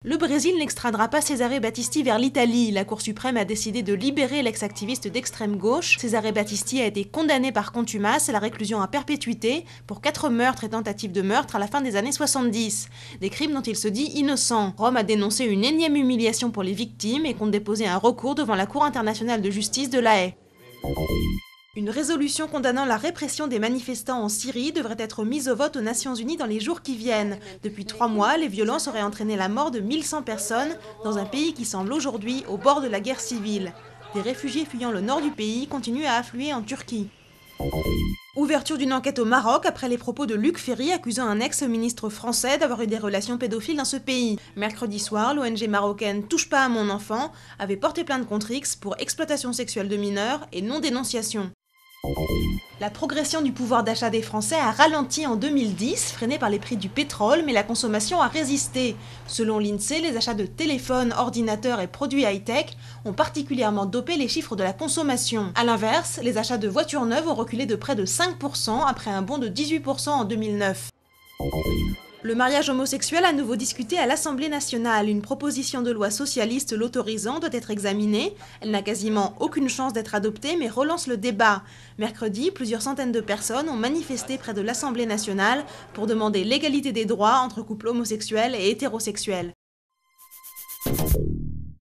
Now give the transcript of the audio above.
Le Brésil n'extradera pas Cesare Battisti vers l'Italie. La Cour suprême a décidé de libérer l'ex-activiste d'extrême gauche. Cesare Battisti a été condamné par contumace à la réclusion à perpétuité pour 4 meurtres et tentatives de meurtre à la fin des années 70. Des crimes dont il se dit innocent. Rome a dénoncé une énième humiliation pour les victimes et compte déposer un recours devant la Cour internationale de justice de La Haye. Une résolution condamnant la répression des manifestants en Syrie devrait être mise au vote aux Nations Unies dans les jours qui viennent. Depuis 3 mois, les violences auraient entraîné la mort de 1100 personnes dans un pays qui semble aujourd'hui au bord de la guerre civile. Des réfugiés fuyant le nord du pays continuent à affluer en Turquie. Ouverture d'une enquête au Maroc après les propos de Luc Ferry accusant un ex-ministre français d'avoir eu des relations pédophiles dans ce pays. Mercredi soir, l'ONG marocaine Touche pas à mon enfant avait porté plainte contre X pour exploitation sexuelle de mineurs et non-dénonciation. La progression du pouvoir d'achat des Français a ralenti en 2010, freinée par les prix du pétrole, mais la consommation a résisté. Selon l'INSEE, les achats de téléphones, ordinateurs et produits high-tech ont particulièrement dopé les chiffres de la consommation. A l'inverse, les achats de voitures neuves ont reculé de près de 5% après un bond de 18% en 2009. Le mariage homosexuel à nouveau discuté à l'Assemblée nationale. Une proposition de loi socialiste l'autorisant doit être examinée. Elle n'a quasiment aucune chance d'être adoptée, mais relance le débat. Mercredi, plusieurs centaines de personnes ont manifesté près de l'Assemblée nationale pour demander l'égalité des droits entre couples homosexuels et hétérosexuels.